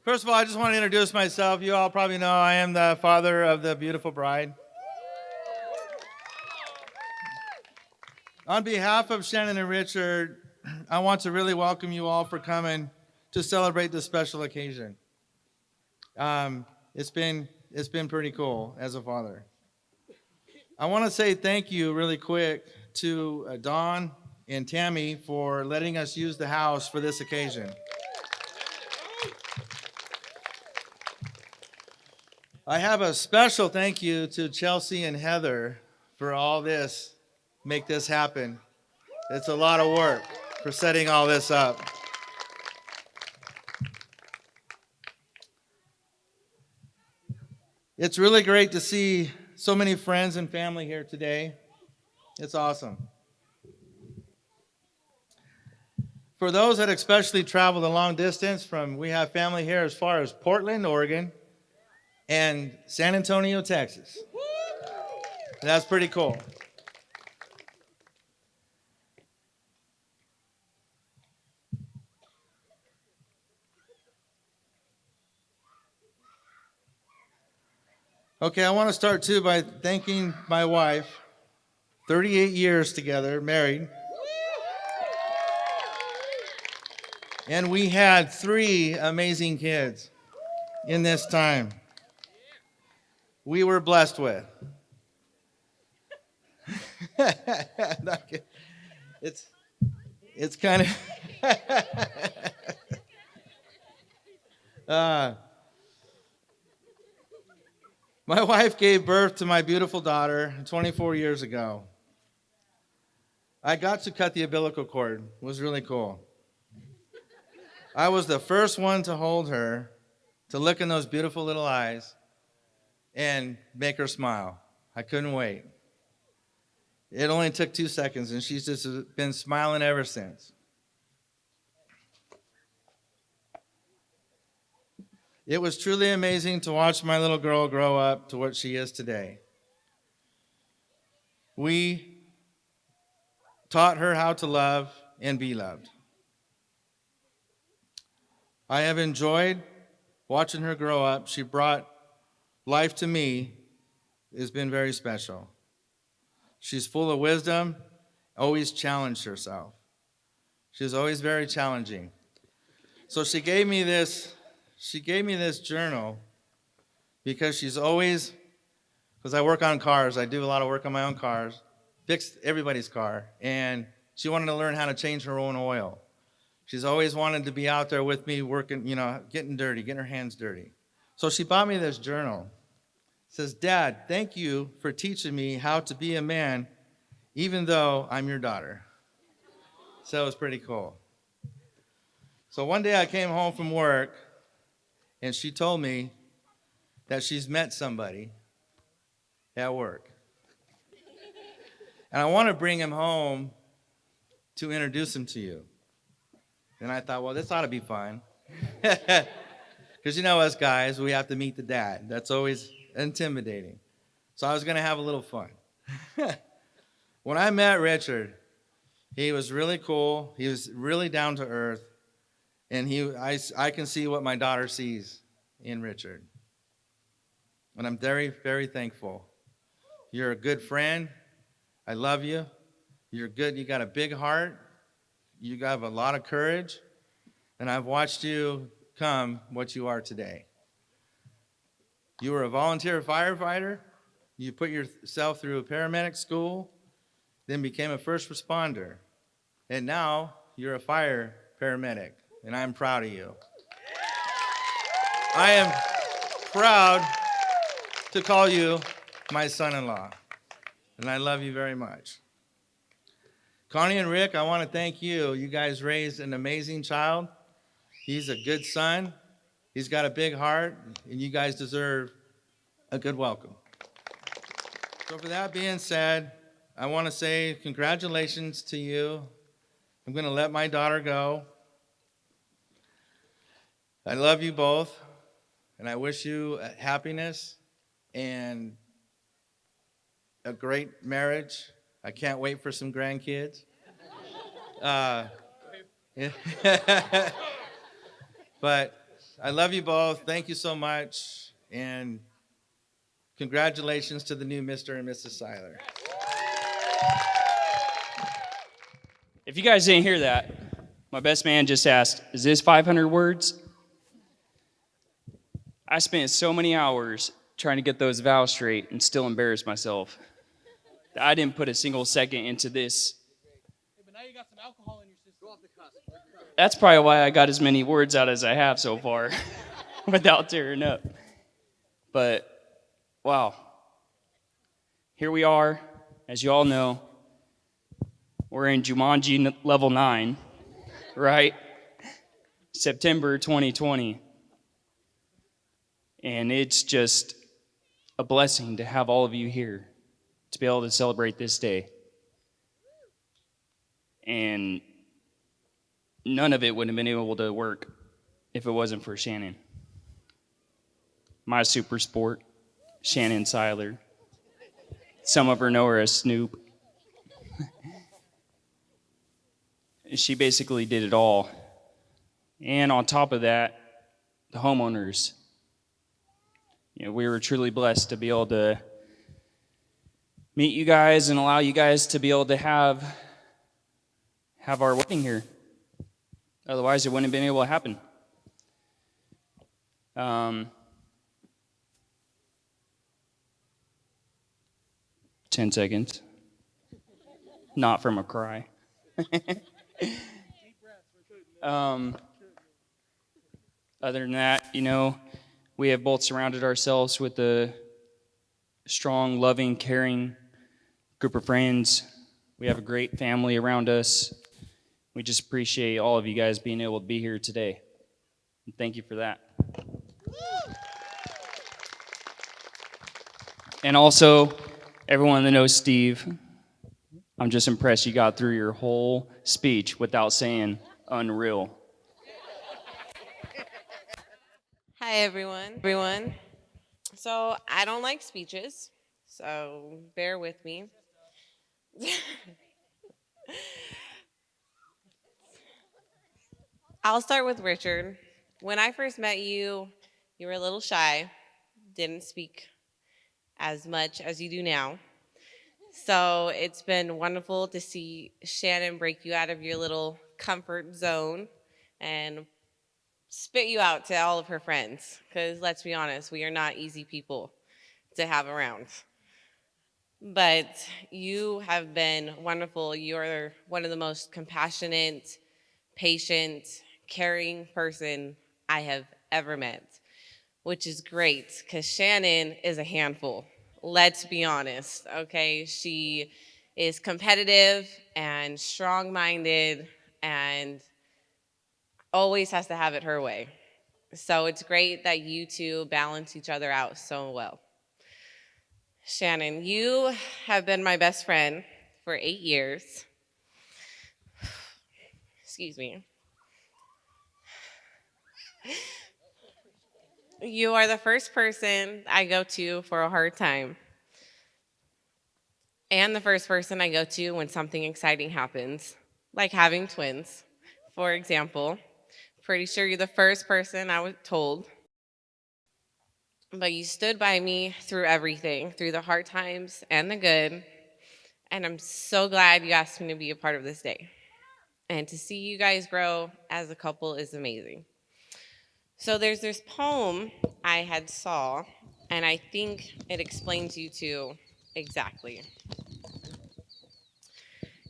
First of all, I just want to introduce myself. You all probably know I am the father of the beautiful bride. On behalf of Shannon and Richard, I want to really welcome you all for coming to celebrate this special occasion. It's been pretty cool as a father. I want to say thank you really quick to Dawn and Tammy for letting us use the house for this occasion. I have a special thank you to Chelsea and Heather for all this, make this happen. It's a lot of work for setting all this up. It's really great to see so many friends and family here today. It's awesome. For those that especially traveled a long distance we have family here as far as Portland, Oregon, and San Antonio, Texas. That's pretty cool. Okay, I want to start too by thanking my wife. 38 years together, married. And we had 3 amazing kids in this time. We were blessed with. It's kind of my wife gave birth to my beautiful daughter 24 years ago. I got to cut the umbilical cord. It was really cool. I was the first one to hold her, to look in those beautiful little eyes and make her smile. I couldn't wait. It only took 2 seconds, and she's just been smiling ever since. It was truly amazing to watch my little girl grow up to what she is today. We taught her how to love and be loved. I have enjoyed watching her grow up. She brought life to me. It's been very special. She's full of wisdom, always challenged herself. She's always very challenging. So she gave me this journal because because I work on cars, I do a lot of work on my own cars, fix everybody's car, and she wanted to learn how to change her own oil. She's always wanted to be out there with me working, getting dirty, getting her hands dirty. So she bought me this journal. It says, "Dad, thank you for teaching me how to be a man, even though I'm your daughter." So it was pretty cool. So one day I came home from work, and she told me that she's met somebody at work. And I want to bring him home to introduce him to you. And I thought, well, this ought to be fun. Because us guys, we have to meet the dad. That's always intimidating. So I was going to have a little fun. When I met Richard, he was really cool. He was really down to earth. And I can see what my daughter sees in Richard. And I'm very, very thankful. You're a good friend. I love you. You're good. You got a big heart. You have a lot of courage, and I've watched you come what you are today. You were a volunteer firefighter. You put yourself through a paramedic school, then became a first responder, and now you're a fire paramedic, and I'm proud of you. I am proud to call you my son-in-law, and I love you very much. Connie and Rick, I want to thank you. You guys raised an amazing child. He's a good son. He's got a big heart, and you guys deserve a good welcome. So for that being said, I want to say congratulations to you. I'm going to let my daughter go. I love you both, and I wish you happiness and a great marriage. I can't wait for some grandkids. But I love you both. Thank you so much. And congratulations to the new Mr. and Mrs. Seiler. If you guys didn't hear that, my best man just asked, is this 500 words? I spent so many hours trying to get those vows straight and still embarrassed myself. I didn't put a single second into this. That's probably why I got as many words out as I have so far without tearing up. But wow, here we are. As you all know, we're in Jumanji level 9, right? September 2020. And it's just a blessing to have all of you here to be able to celebrate this day. And none of it would have been able to work if it wasn't for Shannen. My super sport, Shannen Seiler. Some of her know her as Snoop. She basically did it all. And on top of that, the homeowners. We were truly blessed to be able to meet you guys and allow you guys to be able to have our wedding here. Otherwise, it wouldn't have been able to happen. 10 seconds. Not from a cry. Other than that, we have both surrounded ourselves with a strong, loving, caring group of friends. We have a great family around us. We just appreciate all of you guys being able to be here today. And thank you for that. And also, everyone that knows Steve, I'm just impressed you got through your whole speech without saying unreal. Hi, everyone. So, I don't like speeches, so bear with me. I'll start with Richard. When I first met you, you were a little shy, didn't speak as much as you do now. So, it's been wonderful to see Shannen break you out of your little comfort zone and spit you out to all of her friends. Because let's be honest, we are not easy people to have around. But you have been wonderful. You're one of the most compassionate, patient, caring person I have ever met, which is great because Shannen is a handful. Let's be honest, okay? She is competitive and strong minded and always has to have it her way. So it's great that you two balance each other out so well. Shannen, you have been my best friend for 8 years. Excuse me. You are the first person I go to for a hard time, and the first person I go to when something exciting happens, like having twins, for example. Pretty sure you're the first person I was told. But you stood by me through everything, through the hard times and the good. And I'm so glad you asked me to be a part of this day. And to see you guys grow as a couple is amazing. So there's this poem I had saw, and I think it explains you two exactly.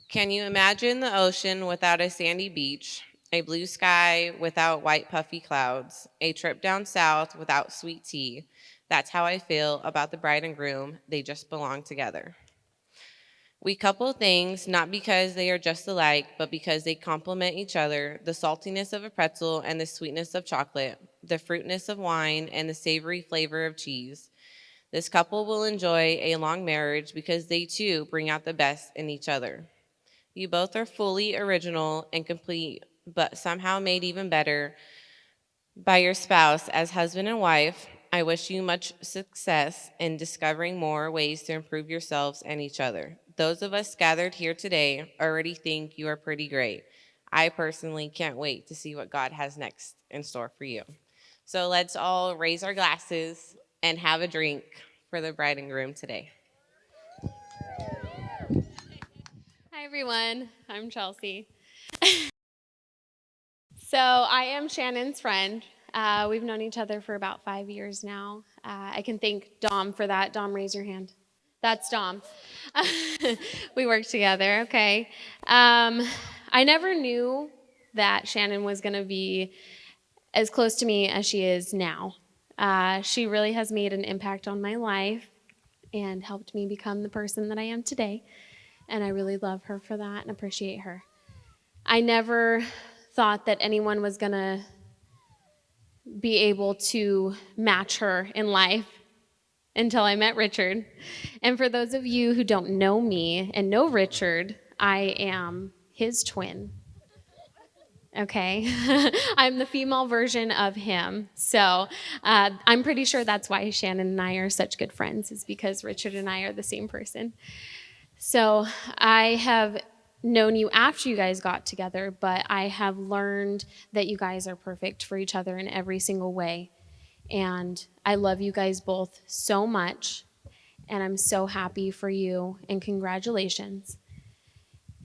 Can you imagine the ocean without a sandy beach, a blue sky without white puffy clouds, a trip down south without sweet tea? That's how I feel about the bride and groom. They just belong together. We couple things not because they are just alike, but because they complement each other, the saltiness of a pretzel and the sweetness of chocolate, the fruitness of wine and the savory flavor of cheese. This couple will enjoy a long marriage because they too bring out the best in each other. You both are fully original and complete, but somehow made even better by your spouse as husband and wife. I wish you much success in discovering more ways to improve yourselves and each other. Those of us gathered here today already think you are pretty great. I personally can't wait to see what God has next in store for you. So let's all raise our glasses and have a drink for the bride and groom today. Hi, everyone. I'm Chelsea. So, I am Shannon's friend. We've known each other for about 5 years now. I can thank Dom for that. Dom, raise your hand. That's Dom. We work together, okay. I never knew that Shannen was going to be as close to me as she is now. She really has made an impact on my life and helped me become the person that I am today. And I really love her for that and appreciate her. I never thought that anyone was going to be able to match her in life until I met Richard. And for those of you who don't know me and know Richard, I am his twin. Okay, I'm the female version of him. So I'm pretty sure that's why Shannen and I are such good friends, is because Richard and I are the same person. So I have known you after you guys got together, but I have learned that you guys are perfect for each other in every single way. And I love you guys both so much, and I'm so happy for you, and congratulations.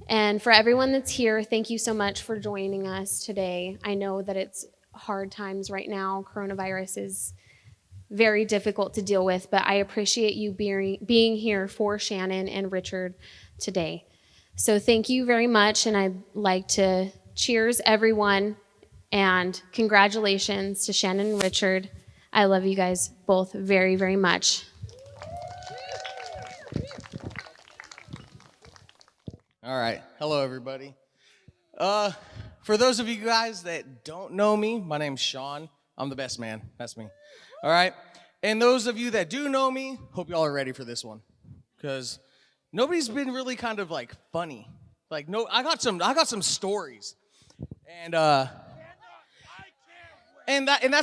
And for everyone that's here, thank you so much for joining us today. I know that it's hard times right now. Coronavirus is very difficult to deal with, but I appreciate you being here for Shannen and Richard today. So thank you very much, and I'd like to cheers everyone, and congratulations to Shannen and Richard. I love you guys both very, very much. All right. Hello, everybody. For those of you guys that don't know me, my name's Sean. I'm the best man. That's me. All right. And those of you that do know me, hope y'all are ready for this one, because nobody's been really kind of like funny. Like no, I got some stories, and that's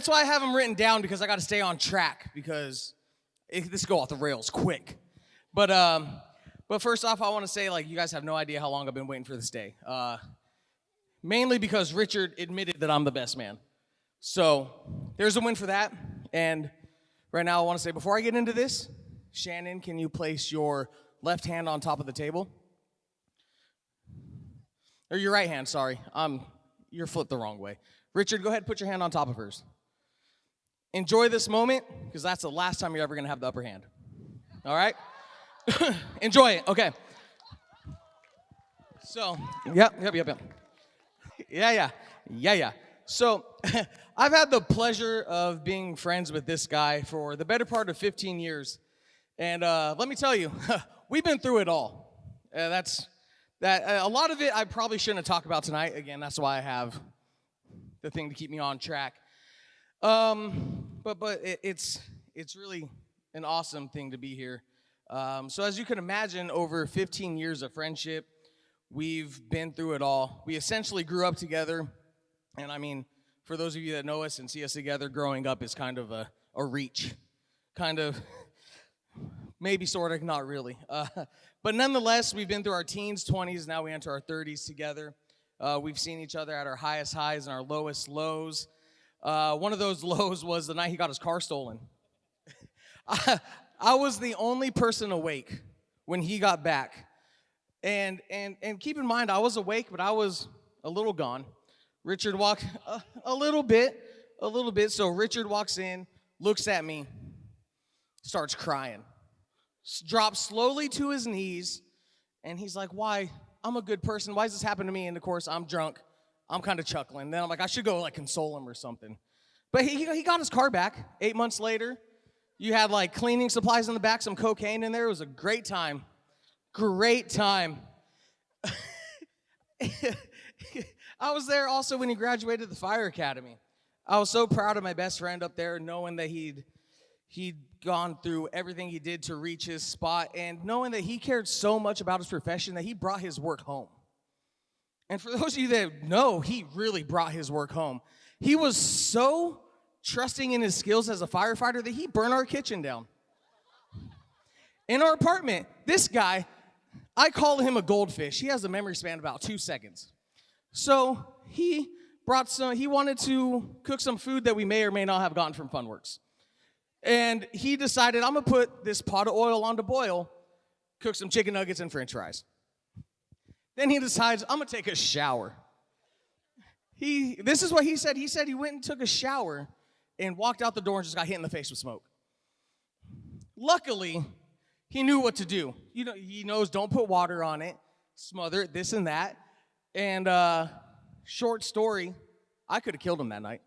why I have them written down, because I got to stay on track, because this go off the rails quick. But first off, I want to say, like, you guys have no idea how long I've been waiting for this day. Mainly because Richard admitted that I'm the best man. So there's a win for that. And right now I want to say, before I get into this, Shannen, can you place your left hand on top of the table? Or your right hand, sorry. You're flipped the wrong way. Richard, go ahead and put your hand on top of hers. Enjoy this moment, because that's the last time you're ever going to have the upper hand. All right? Enjoy it. Okay. So, yep. Yeah. So, I've had the pleasure of being friends with this guy for the better part of 15 years. And let me tell you, we've been through it all. A lot of it I probably shouldn't have talked about tonight. Again, that's why I have the thing to keep me on track. But it's really an awesome thing to be here. So as you can imagine, over 15 years of friendship, we've been through it all. We essentially grew up together, and I mean, for those of you that know us and see us together, growing up is kind of a reach. Kind of, maybe sort of, not really. But nonetheless, we've been through our teens, 20s, now we enter our 30s together. We've seen each other at our highest highs and our lowest lows. One of those lows was the night he got his car stolen. I was the only person awake when he got back. And keep in mind, I was awake, but I was a little gone. Richard walked a little bit. So Richard walks in, looks at me, starts crying, drops slowly to his knees, and he's like, "Why? I'm a good person. Why does this happen to me?" And of course, I'm drunk. I'm kind of chuckling. Then I'm like, I should go like console him or something. But he got his car back 8 months later. You had like cleaning supplies in the back, some cocaine in there. It was a great time. Great time. I was there also when he graduated the fire academy. I was so proud of my best friend up there, knowing that he'd gone through everything he did to reach his spot, and knowing that he cared so much about his profession that he brought his work home. And for those of you that know, he really brought his work home. He was so trusting in his skills as a firefighter that he burned our kitchen down. In our apartment, this guy, I call him a goldfish. He has a memory span of about 2 seconds. So he he wanted to cook some food that we may or may not have gotten from Funworks. And he decided, I'm gonna put this pot of oil on to boil, cook some chicken nuggets and french fries. Then he decides, I'm gonna take a shower. This is what he said. He said he went and took a shower and walked out the door and just got hit in the face with smoke. Luckily, he knew what to do. You know, he knows don't put water on it, smother it, this and that. And short story, I could have killed him that night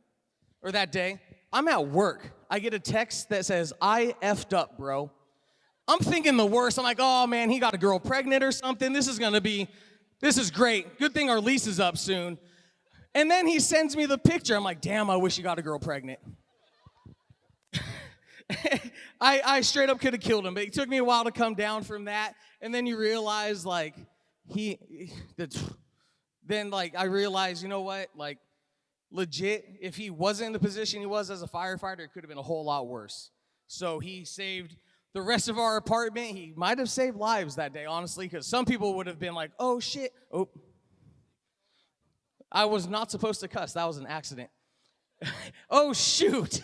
or that day. I'm at work. I get a text that says, I effed up, bro. I'm thinking the worst. I'm like, oh man, he got a girl pregnant or something. This is great. Good thing our lease is up soon. And then he sends me the picture. I'm like, damn, I wish he got a girl pregnant. I straight up could have killed him, but it took me a while to come down from that. And then you realize, like, I realized, you know what? Like, legit, if he wasn't in the position he was as a firefighter, it could have been a whole lot worse. So he saved the rest of our apartment. He might have saved lives that day, honestly, because some people would have been like, oh, shit. Oh, I was not supposed to cuss. That was an accident. Oh, shoot.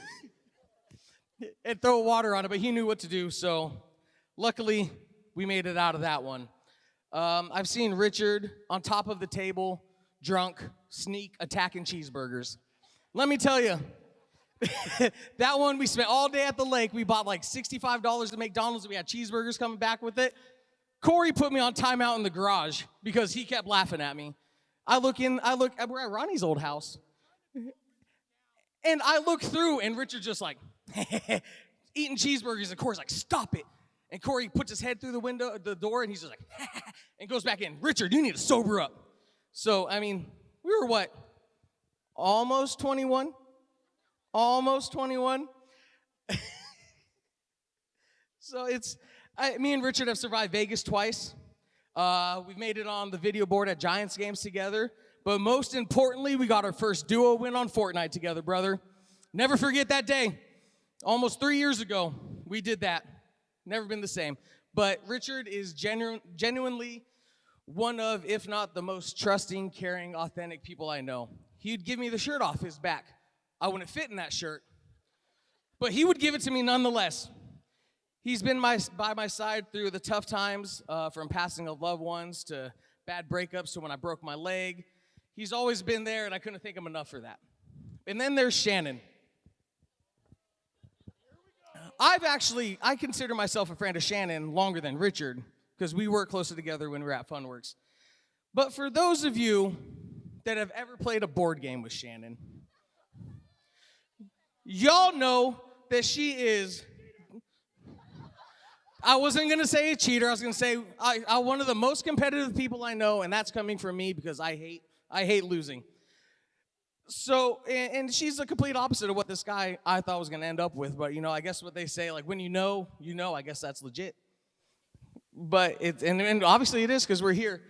And throw water on it, but he knew what to do, so luckily we made it out of that one. I've seen Richard on top of the table, drunk, sneak, attacking cheeseburgers. Let me tell you, that one we spent all day at the lake. We bought like $65 at McDonald's, and we had cheeseburgers coming back with it. Corey put me on timeout in the garage because he kept laughing at me. We're at Ronnie's old house. And I look through, and Richard's just like, eating cheeseburgers, and Corey's like, stop it. And Corey puts his head through the door, and he's just like, and goes back in. Richard, you need to sober up. So, I mean, we were what? Almost 21? Almost 21? So me and Richard have survived Vegas twice. We've made it on the video board at Giants games together. But most importantly, we got our first duo win on Fortnite together, brother. Never forget that day. Almost 3 years ago, we did that. Never been the same. But Richard is genuinely one of, if not the most trusting, caring, authentic people I know. He'd give me the shirt off his back. I wouldn't fit in that shirt. But he would give it to me nonetheless. He's been by my side through the tough times, from passing of loved ones to bad breakups to when I broke my leg. He's always been there, and I couldn't thank him enough for that. And then there's Shannen. I consider myself a friend of Shannen longer than Richard, because we work closer together when we're at Funworks. But for those of you that have ever played a board game with Shannen, y'all know that she is, I wasn't going to say a cheater. I was going to say one of the most competitive people I know, and that's coming from me because I hate losing. So, and she's the complete opposite of what this guy I thought was going to end up with. But, I guess what they say, like, when you know, I guess that's legit. But and obviously it is because we're here.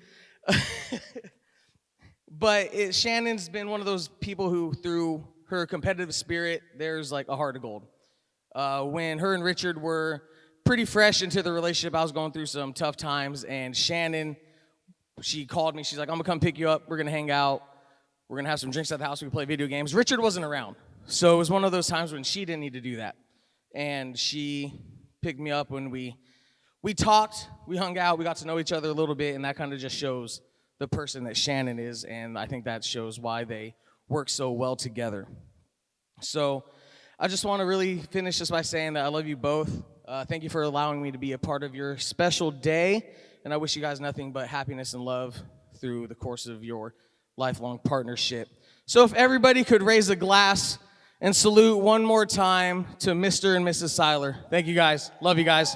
But Shannon's been one of those people who, through her competitive spirit, there's like a heart of gold. When her and Richard were pretty fresh into the relationship, I was going through some tough times, and Shannen, she called me. She's like, I'm going to come pick you up. We're going to hang out. We're going to have some drinks at the house. We can play video games. Richard wasn't around. So it was one of those times when she didn't need to do that. And she picked me up when we talked, we hung out, we got to know each other a little bit, and that kind of just shows the person that Shannen is, and I think that shows why they work so well together. So I just want to really finish this by saying that I love you both. Thank you for allowing me to be a part of your special day, and I wish you guys nothing but happiness and love through the course of your lifelong partnership. So if everybody could raise a glass and salute one more time to Mr. and Mrs. Seiler. Thank you guys. Love you guys.